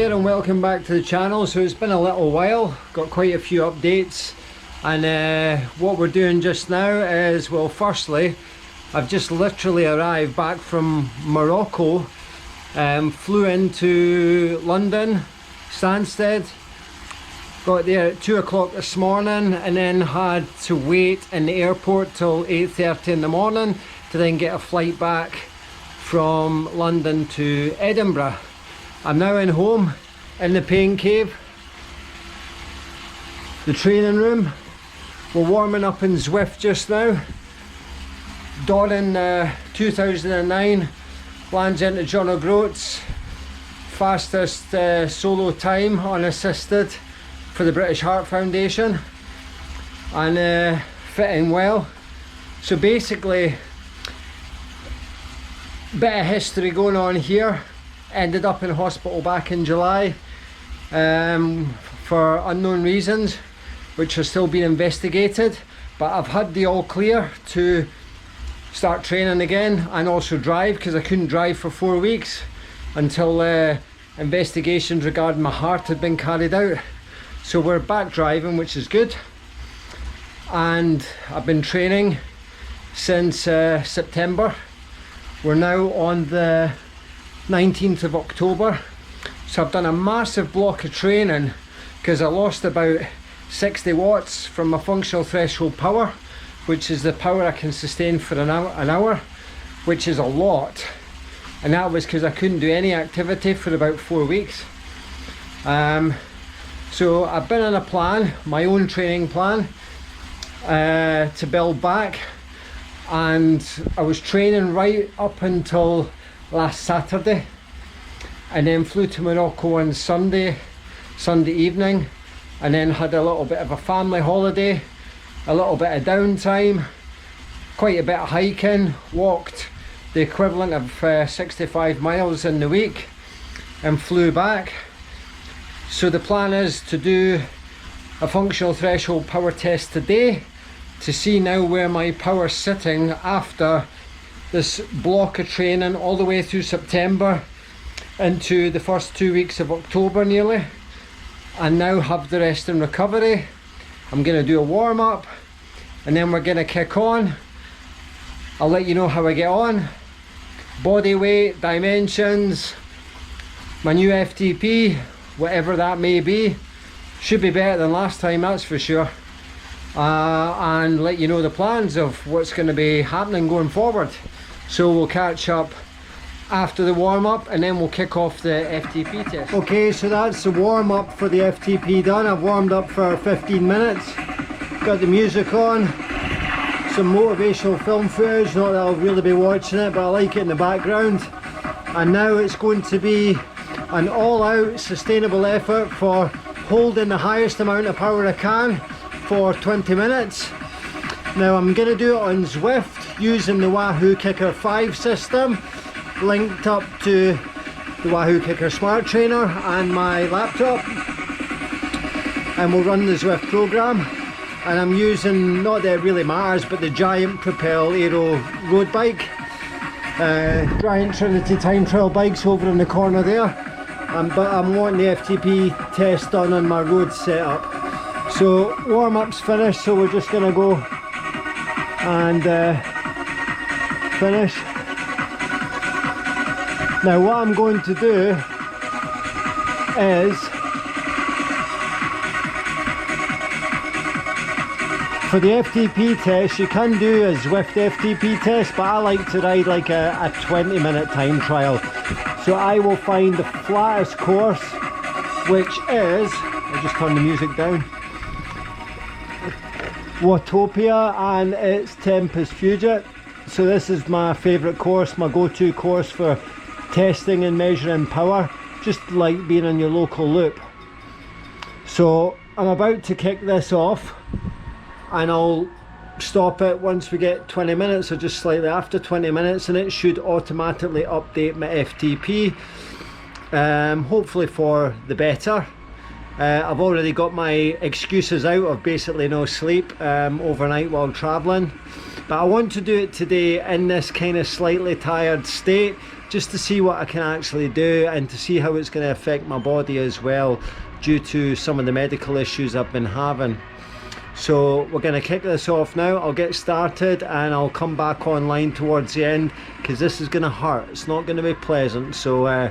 there and welcome back to the channel. So it's been a little while, got quite a few updates, and what we're doing just now is, well, firstly I've just literally arrived back from Morocco, flew into London Stansted, got there at 2 o'clock this morning, and then had to wait in the airport till 8:30 in the morning to then get a flight back from London to Edinburgh. I'm now in home in the pain cave, the training room. We're warming up in Zwift just now. Doran 2009 lands into John O'Groats, fastest solo time unassisted for the British Heart Foundation, and fitting well. So basically, bit of history going on here. Ended up in hospital back in July for unknown reasons, which are still being investigated, but I've had the all clear to start training again and also drive, because I couldn't drive for 4 weeks until investigations regarding my heart had been carried out. So we're back driving, which is good, and I've been training since September. We're now on the 19th of October, so I've done a massive block of training because I lost about 60 watts from my functional threshold power, which is the power I can sustain for an hour, which is a lot, and that was because I couldn't do any activity for about 4 weeks. So I've been on a plan, my own training plan, to build back, and I was training right up until last Saturday, and then flew to Morocco on Sunday evening, and then had a little bit of a family holiday, a little bit of downtime, quite a bit of hiking, walked the equivalent of 65 miles in the week, and flew back. So the plan is to do a functional threshold power test today to see now where my power's sitting after this block of training all the way through September into the first 2 weeks of October nearly, and now have the rest in recovery. I'm going to do a warm-up and then we're going to kick on. I'll let you know how I get on, body weight, dimensions, my new FTP, whatever that may be. Should be better than last time, that's for sure, and let you know the plans of what's going to be happening going forward. So we'll catch up after the warm-up and then we'll kick off the FTP test. Okay, so that's the warm-up for the FTP done. I've warmed up for 15 minutes, got the music on, some motivational film footage, not that I'll really be watching it, but I like it in the background. And now it's going to be an all-out sustainable effort for holding the highest amount of power I can for 20 minutes. Now I'm going to do it on Zwift using the Wahoo Kickr 5 system, linked up to the Wahoo Kickr Smart Trainer and my laptop, and we'll run the Zwift program. And I'm using, not that it really matters, but the Giant Propel Aero road bike, Giant Trinity time trial bikes over in the corner there, but I'm wanting the FTP test done on my road setup. So warm-up's finished, so we're just going to go and finish. Now what I'm going to do is, for the FTP test, you can do a Zwift FTP test, but I like to ride like a 20-minute time trial. So I will find the flattest course, which is, I'll just turn the music down, Watopia, and it's Tempest Fugit. So this is my favourite course, my go-to course for testing and measuring power, just like being on your local loop. So I'm about to kick this off, and I'll stop it once we get 20 minutes or just slightly after 20 minutes, and it should automatically update my FTP, hopefully for the better. I've already got my excuses out of basically no sleep overnight while travelling, but I want to do it today in this kind of slightly tired state, just to see what I can actually do and to see how it's going to affect my body as well, due to some of the medical issues I've been having. So we're going to kick this off now. I'll get started and I'll come back online towards the end, because this is going to hurt. It's not going to be pleasant. So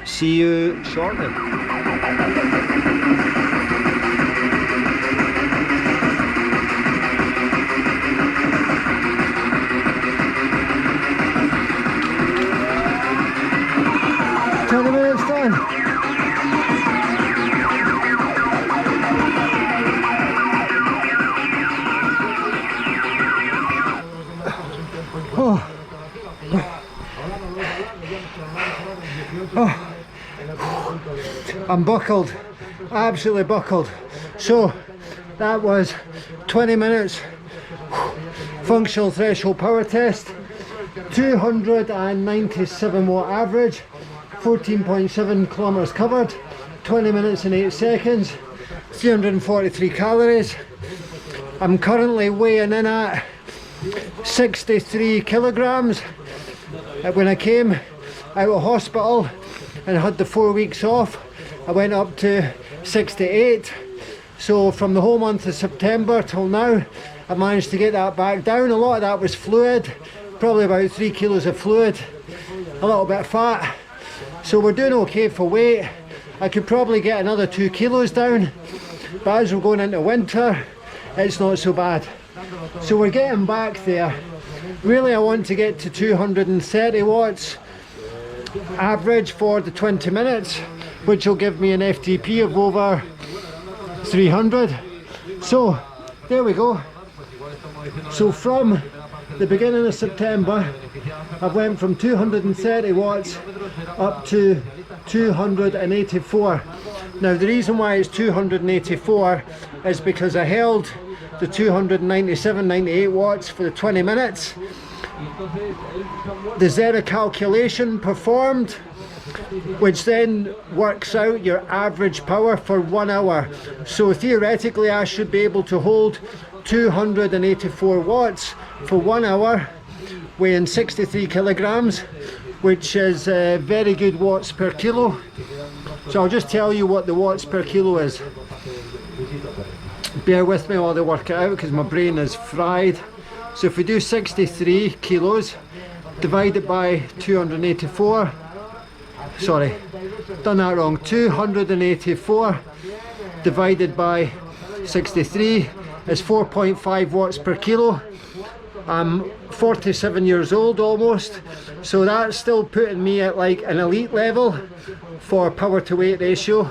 see you shortly. I'm buckled, absolutely buckled. So that was 20 minutes functional threshold power test, 297 watt average, 14.7 kilometers covered, 20 minutes and 8 seconds, 343 calories. I'm currently weighing in at 63 kilograms. When I came out of hospital and had the 4 weeks off, I went up to 68. So from the whole month of September till now, I managed to get that back down. A lot of that was fluid, probably about 3 kilos of fluid, a little bit of fat. So we're doing okay for weight. I could probably get another 2 kilos down, but as we're going into winter, it's not so bad. So we're getting back there. Really, I want to get to 230 watts average for the 20 minutes, which will give me an FTP of over 300. So there we go. So from the beginning of September, I've went from 230 watts up to 284. Now the reason why it's 284 is because I held the 297-98 watts for the 20 minutes. The zero calculation performed, which then works out your average power for 1 hour. So theoretically I should be able to hold 284 watts for 1 hour, weighing 63 kilograms, which is very good watts per kilo. So I'll just tell you what the watts per kilo is. Bear with me while I work it out, because my brain is fried. So if we do 63 kilos divided by 284, sorry, done that wrong, 284 divided by 63 is 4.5 watts per kilo. I'm 47 years old almost, so that's still putting me at like an elite level for power to weight ratio.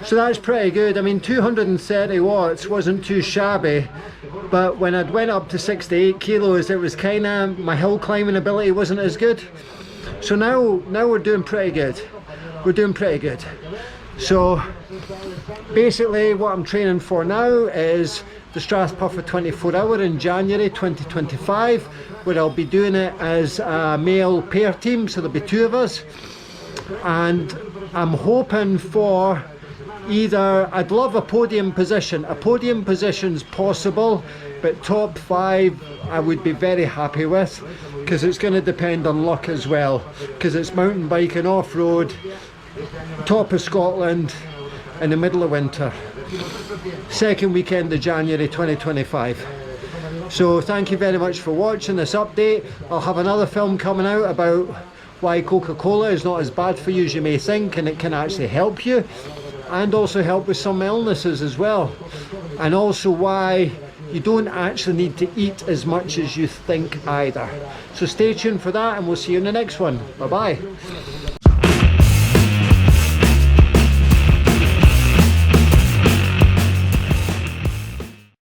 So that's pretty good. I mean, 230 watts wasn't too shabby, but when I'd went up to 68 kilos, it was kind of, my hill climbing ability wasn't as good. So now we're doing pretty good. We're doing pretty good. So basically what I'm training for now is the Strathpuffer 24-hour in January 2025, where I'll be doing it as a male pair team, so there'll be 2 of us. And I'm hoping for either, I'd love a podium position. A podium position's possible, but top 5 I would be very happy with, because it's going to depend on luck as well, because it's mountain biking off-road, top of Scotland in the middle of winter, second weekend of January 2025. So thank you very much for watching this update. I'll have another film coming out about why Coca-Cola is not as bad for you as you may think, and it can actually help you, and also help with some illnesses as well, and also why you don't actually need to eat as much as you think either. So stay tuned for that, and we'll see you in the next one. Bye bye.